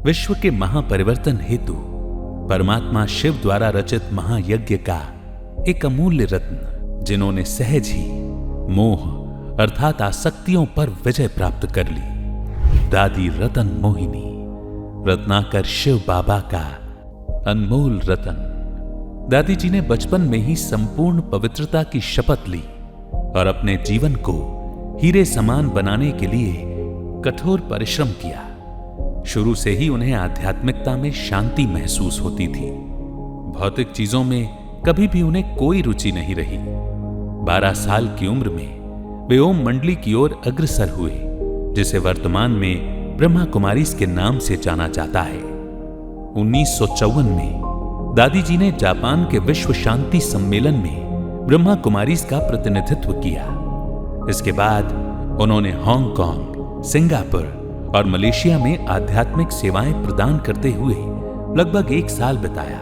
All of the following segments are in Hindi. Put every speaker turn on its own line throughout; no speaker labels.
विश्व के महापरिवर्तन हेतु परमात्मा शिव द्वारा रचित महायज्ञ का एक अमूल्य रत्न, जिन्होंने सहज ही मोह अर्थात आसक्तियों पर विजय प्राप्त कर ली, दादी रतन मोहिनी, रत्नाकर शिव बाबा का अनमोल रतन। दादी जी ने बचपन में ही संपूर्ण पवित्रता की शपथ ली और अपने जीवन को हीरे समान बनाने के लिए कठोर परिश्रम किया। शुरू से ही उन्हें आध्यात्मिकता में शांति महसूस होती थी। भौतिक चीजों में कभी भी उन्हें कोई रुचि नहीं रही। 12 साल की उम्र में वे ओम मंडली की ओर अग्रसर हुए, जिसे वर्तमान में ब्रह्मा कुमारीज के नाम से जाना जाता है। 1954 में दादी जी ने जापान के विश्व शांति सम्मेलन में ब्रह्मा कुमारीज का प्रतिनिधित्व किया। इसके बाद उन्होंने हांगकांग, सिंगापुर और मलेशिया में आध्यात्मिक सेवाएं प्रदान करते हुए लगभग 1 साल बिताया।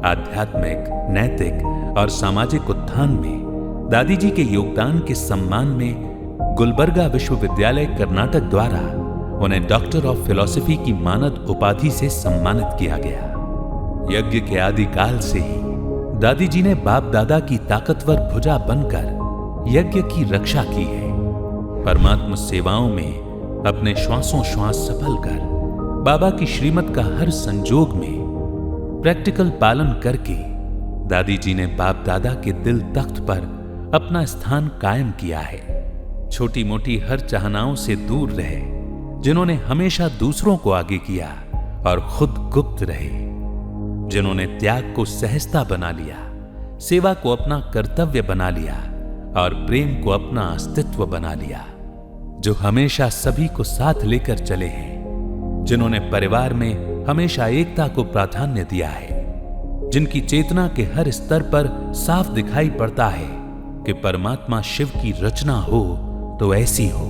आध्यात्मिक, नैतिक और सामाजिक उत्थान में दादी जी के योगदान के सम्मान में गुलबर्गा विश्वविद्यालय कर्नाटक द्वारा उन्हें डॉक्टर ऑफ फिलॉसफी की मानद उपाधि से सम्मानित किया गया। यज्ञ के आदिकाल से ही दादी जी ने बाप दादा की ताकतवर भुजा बनकर यज्ञ की रक्षा की है। परमात्मा सेवाओं में अपने श्वासों श्वास सफल कर बाबा की श्रीमत का हर संजोग में प्रैक्टिकल पालन करके दादी जी ने बाप दादा के दिल तख्त पर अपना स्थान कायम किया है। छोटी मोटी हर चाहनाओं से दूर रहे, जिन्होंने हमेशा दूसरों को आगे किया और खुद गुप्त रहे, जिन्होंने त्याग को सहजता बना लिया, सेवा को अपना कर्तव्य बना लिया और प्रेम को अपना अस्तित्व बना लिया, जो हमेशा सभी को साथ लेकर चले हैं, जिन्होंने परिवार में हमेशा एकता को प्राधान्य दिया है, जिनकी चेतना के हर स्तर पर साफ दिखाई पड़ता है कि परमात्मा शिव की रचना हो तो ऐसी हो।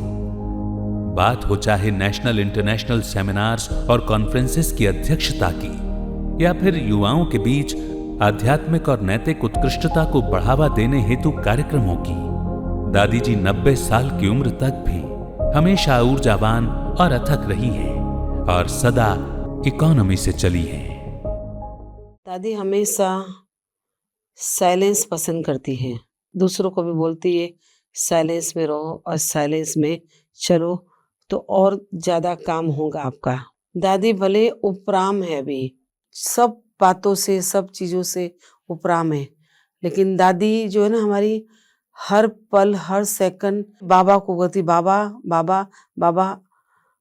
बात हो चाहे नेशनल इंटरनेशनल सेमिनार्स और कॉन्फ्रेंसेस की अध्यक्षता की, या फिर युवाओं के बीच आध्यात्मिक और नैतिक उत्कृष्टता को बढ़ावा देने हेतु कार्यक्रमों की, दादी जी 90 साल की उम्र तक भी हमेशा ऊर्जावान और अथक रही हैं और सदा इकोनॉमी से चली हैं।
दादी हमेशा साइलेंस पसंद करती हैं। दूसरों को भी बोलती है साइलेंस में रहो और साइलेंस में चलो तो और ज्यादा काम होगा आपका। दादी भले उपराम है, अभी सब बातों से सब चीजों से उपराम है, लेकिन दादी जो है ना हमारी हर पल हर सेकंड बाबा को बोलती बाबा बाबा बाबा,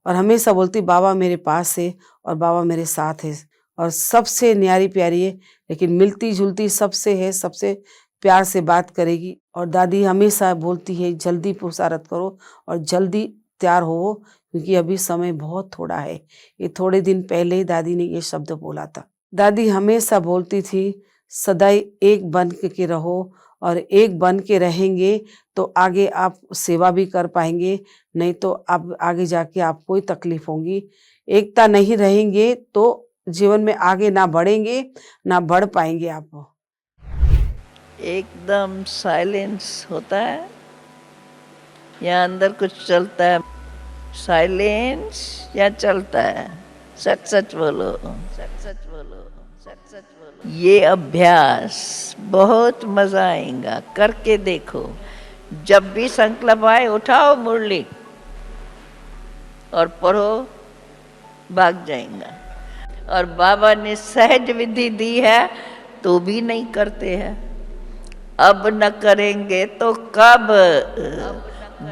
और हमेशा बोलती बाबा मेरे पास है और बाबा मेरे साथ है और सबसे न्यारी प्यारी है, लेकिन मिलती जुलती सबसे है, सबसे प्यार से बात करेगी। और दादी हमेशा बोलती है जल्दी पुरुषारत करो और जल्दी तैयार हो, क्योंकि अभी समय बहुत थोड़ा है। ये थोड़े दिन पहले ही दादी ने ये शब्द बोला था। दादी हमेशा बोलती थी सदैव एक बन के रहो, और एक बन के रहेंगे तो आगे आप सेवा भी कर पाएंगे, नहीं तो आप आगे जाके आपको ही तकलीफ होगी। एकता नहीं रहेंगे तो जीवन में आगे ना बढ़ेंगे ना बढ़ पाएंगे आप।
एकदम साइलेंस होता है या अंदर कुछ चलता है? साइलेंस या चलता है? सच सच बोलो, सच सच बोलो, सच सच बोलो। ये अभ्यास बहुत मजा आएगा, करके देखो। जब भी संकल्प आए उठाओ मुरली और पढ़ो, भाग जाएगा। और बाबा ने सहज विधि दी है तो भी नहीं करते हैं। अब न करेंगे तो कब?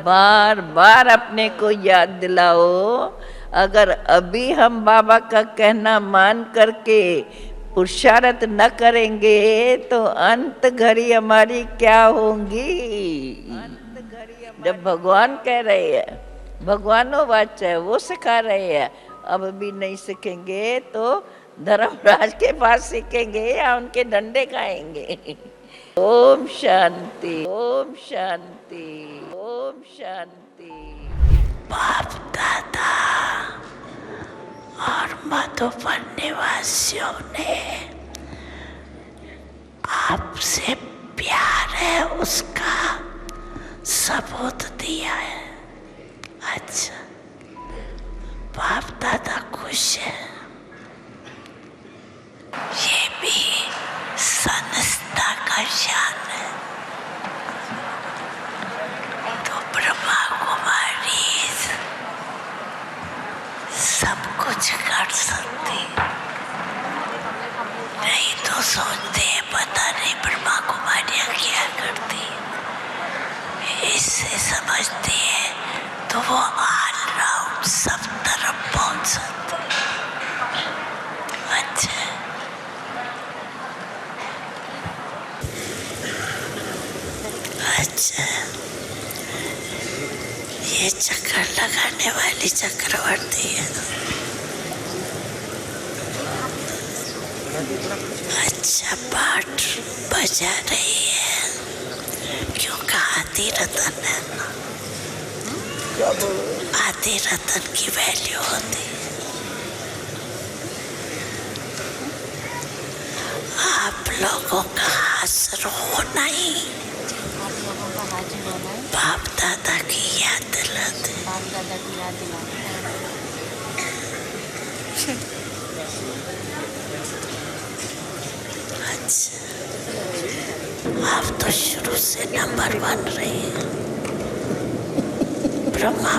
बार बार अपने को याद दिलाओ। अगर अभी हम बाबा का कहना मान करके पुरुषारत न करेंगे तो अंत घड़ी हमारी क्या होंगी? जब भगवान कह रहे हैं, भगवानों वाचा है, वो सिखा रहे हैं, अब भी नहीं सीखेंगे तो धर्मराज के पास सीखेंगे या उनके डंडे खाएंगे। ओम शांति, ओम शांति, ओम शांति।
बाप दादा और मधुबन निवासियों ने आपसे प्यार है उसका सबूत दिया है। अच्छा, बाप दादा खुश है। सब कुछ कर सकती, नहीं तो सोचते हैं पता नहीं ब्रह्मा कुमारियाँ क्या करती, इससे समझती है तो वो ऑल राउंड सब तरफ पहुंच सकती। अच्छा, अच्छा, ये चक्कर लगाने वाली चक्रवर्ती है। अच्छा, पाठ बजा रही है, क्यों कहा आदि रतन है ना, आदि रतन की वैल्यू होती है। आप लोगों का हाजिर हो नहीं, बाप दादा की याद दिलाते। अच्छा, आप तो शुरू से नंबर 1 रहे हैं। ब्रह्मा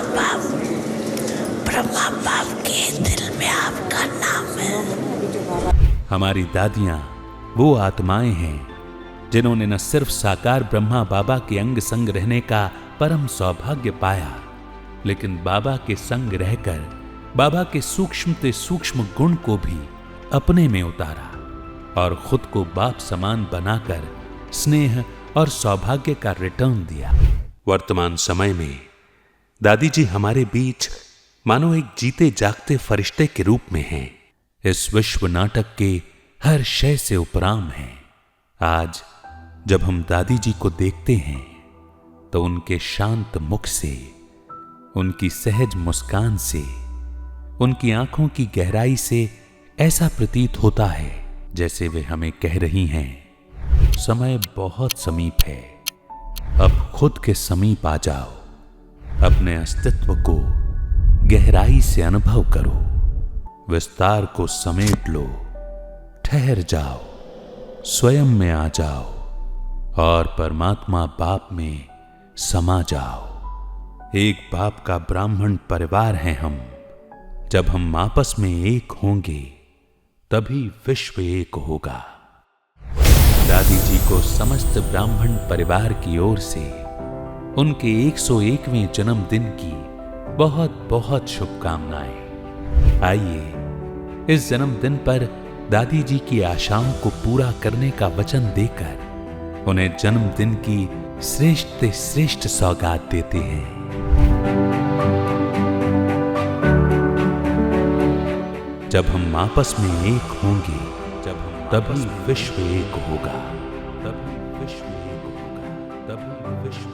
बाप के दिल में आपका नाम है।
हमारी दादियां वो आत्माएं हैं जिन्होंने न सिर्फ साकार ब्रह्मा बाबा के अंग संग रहने का परम सौभाग्य पाया, लेकिन बाबा के संग रहकर बाबा के सूक्ष्म से सूक्ष्म गुण को भी अपने में उतारा और खुद को बाप समान बनाकर स्नेह और सौभाग्य का रिटर्न दिया। वर्तमान समय में दादी जी हमारे बीच मानो एक जीते जागते फरिश्ते के रूप में हैं। इस विश्व नाटक के हर शय से उपराम हैं। आज जब हम दादी जी को देखते हैं तो उनके शांत मुख से, उनकी सहज मुस्कान से, उनकी आंखों की गहराई से ऐसा प्रतीत होता है जैसे वे हमें कह रही हैं, समय बहुत समीप है, अब खुद के समीप आ जाओ, अपने अस्तित्व को गहराई से अनुभव करो, विस्तार को समेट लो, ठहर जाओ, स्वयं में आ जाओ और परमात्मा बाप में समा जाओ। एक बाप का ब्राह्मण परिवार हैं हम। जब हम आपस में एक होंगे तभी विश्व एक होगा। दादी जी को समस्त ब्राह्मण परिवार की ओर से उनके 101वें जन्मदिन की बहुत बहुत शुभकामनाएं। आइए इस जन्मदिन पर दादी जी की आशाओं को पूरा करने का वचन देकर उन्हें जन्मदिन की श्रेष्ठ से श्रेष्ठ सौगात देते हैं। जब हम आपस में एक होंगे तभी विश्व एक होगा, तभी विश्व एक होगा, तभी विश्व